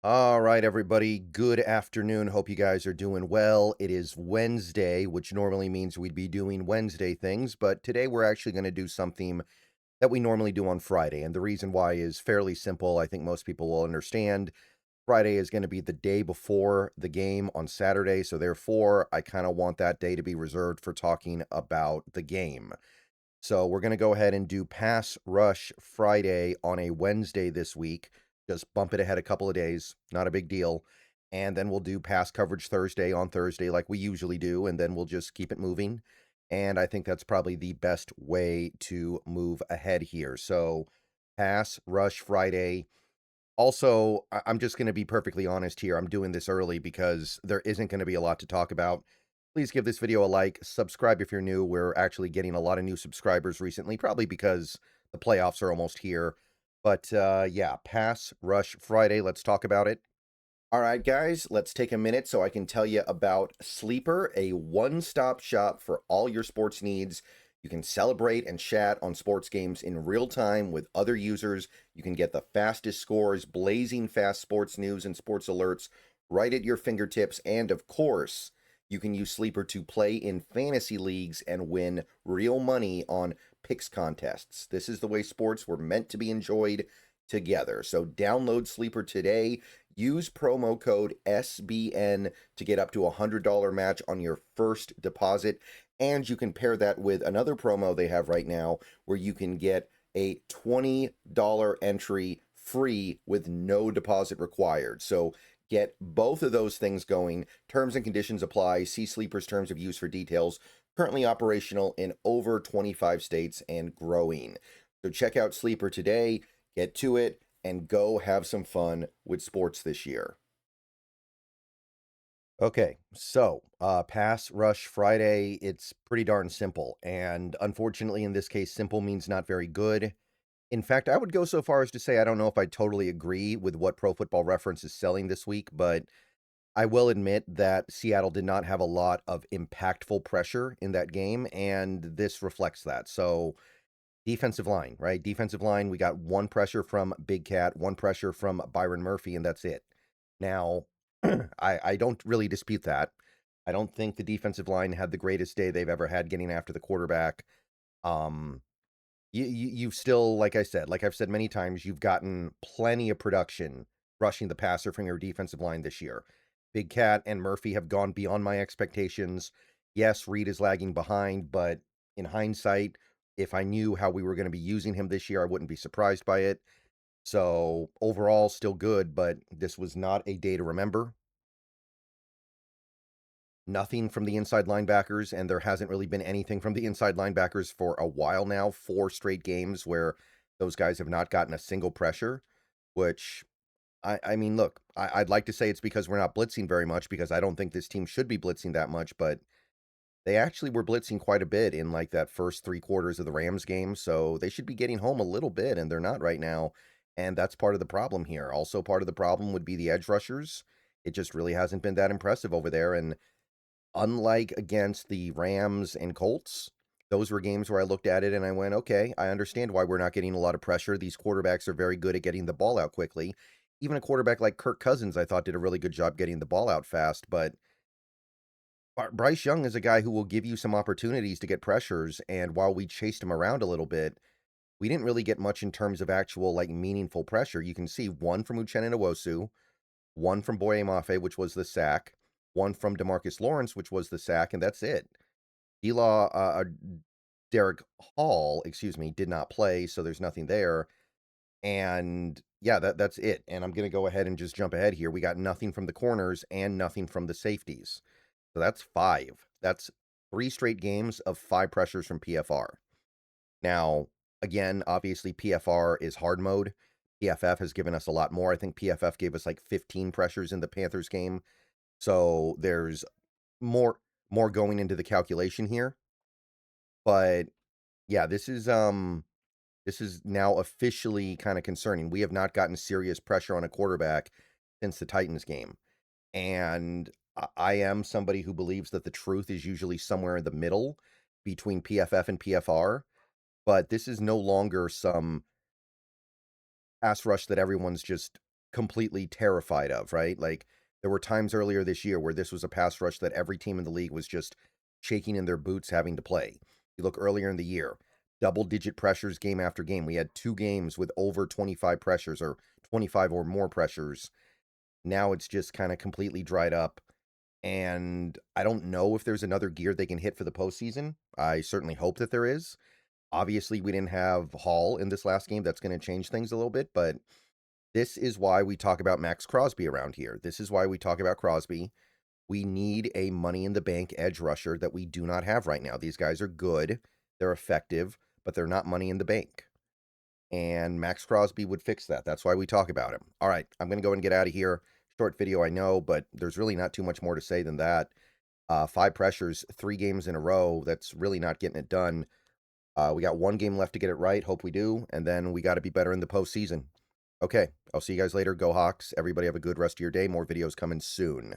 All right, everybody. Good afternoon. Hope you guys are doing well. It is Wednesday, which normally means we'd be doing Wednesday things, but today we're actually going to do something that we normally do on Friday. And the reason why is fairly simple. I think most people will understand. Friday is going to be the day before the game on Saturday. So, therefore, I kind of want that day to be reserved for talking about the game. So we're going to go ahead and do Pass Rush Friday on a Wednesday this week. Just bump it ahead a couple of days. Not a big deal. And then we'll do Pass Coverage Thursday on Thursday like we usually do. And then we'll just keep it moving. And I think that's probably the best way to move ahead here. So Pass Rush Friday. Also, I'm just going to be perfectly honest here. I'm doing this early because there isn't going to be a lot to talk about. Please give this video a like, subscribe if you're new. We're actually getting a lot of new subscribers recently, probably because the playoffs are almost here. But yeah, Pass Rush Friday. Let's talk about it. All right, guys, let's take a minute so I can tell you about Sleeper, a one-stop shop for all your sports needs. You can celebrate and chat on sports games in real time with other users. You can get the fastest scores, blazing fast sports news and sports alerts right at your fingertips. And of course, you can use Sleeper to play in fantasy leagues and win real money on picks contests. This is the way sports were meant to be enjoyed together. So download Sleeper today. Use promo code SBN to get up to a $100 match on your first deposit. And you can pair that with another promo they have right now where you can get a $20 entry free with no deposit required. So get both of those things going. Terms and conditions apply. See Sleeper's terms of use for details. Currently operational in over 25 states and growing. So check out Sleeper today. Get to it and go have some fun with sports this year. Okay, so Pass Rush Friday, it's pretty darn simple. And unfortunately, in this case, simple means not very good. In fact, I would go so far as to say I don't know if I totally agree with what Pro Football Reference is selling this week, but I will admit that Seattle did not have a lot of impactful pressure in that game, and this reflects that. So, defensive line, right? Defensive line, we got one pressure from Big Cat, one pressure from Byron Murphy, and that's it. Now, I don't really dispute that. I don't think the defensive line had the greatest day they've ever had getting after the quarterback. Um, you've still, like I said, like I've said many times, you've gotten plenty of production rushing the passer from your defensive line this year. Big Cat and Murphy have gone beyond my expectations. Yes, Reed is lagging behind, but in hindsight, if I knew how we were going to be using him this year, I wouldn't be surprised by it. So overall, still good, but this was not a day to remember. Nothing from the inside linebackers, and there hasn't really been anything from the inside linebackers for a while now. 4 straight games where those guys have not gotten a single pressure, which I mean, look, I'd like to say it's because we're not blitzing very much because I don't think this team should be blitzing that much, but they actually were blitzing quite a bit in like that first 3 quarters of the Rams game, so they should be getting home a little bit, and they're not right now. And that's part of the problem here. Also, part of the problem would be the edge rushers. It just really hasn't been that impressive over there. And unlike against the Rams and Colts, those were games where I looked at it and I went, okay, I understand why we're not getting a lot of pressure. These quarterbacks are very good at getting the ball out quickly. Even a quarterback like Kirk Cousins, I thought, did a really good job getting the ball out fast. But Bryce Young is a guy who will give you some opportunities to get pressures. And while we chased him around a little bit, we didn't really get much in terms of actual, like, meaningful pressure. You can see one from Uchenna Nwosu, one from Boye Mafe, which was the sack, one from DeMarcus Lawrence, which was the sack, and that's it. Elaw, Derek Hall, excuse me, did not play, so there's nothing there. And yeah, that's it. And I'm going to go ahead and just jump ahead here. We got nothing from the corners and nothing from the safeties. So that's 5. That's 3 straight games of 5 pressures from PFR. Now, again, obviously PFR is hard mode. PFF has given us a lot more. I think PFF gave us like 15 pressures in the Panthers game. So there's more going into the calculation here. But yeah, this is now officially kind of concerning. We have not gotten serious pressure on a quarterback since the Titans game. And I am somebody who believes that the truth is usually somewhere in the middle between PFF and PFR, but this is no longer some pass rush that everyone's just completely terrified of, right? Like, there were times earlier this year where this was a pass rush that every team in the league was just shaking in their boots having to play. You look earlier in the year, double-digit pressures game after game. We had 2 games with over 25 pressures or 25 or more pressures. Now it's just kind of completely dried up. And I don't know if there's another gear they can hit for the postseason. I certainly hope that there is. Obviously, we didn't have Hall in this last game. That's going to change things a little bit, but this is why we talk about Max Crosby around here. This is why we talk about Crosby. We need a money in the bank edge rusher that we do not have right now. These guys are good, they're effective, but they're not money in the bank. And Max Crosby would fix that. That's why we talk about him. All right, I'm going to go and get out of here. Short video, I know, but there's really not too much more to say than that. 5 pressures, 3 games in a row. That's really not getting it done. We got 1 game left to get it right. Hope we do. And then we got to be better in the postseason. Okay, I'll see you guys later. Go Hawks. Everybody have a good rest of your day. More videos coming soon.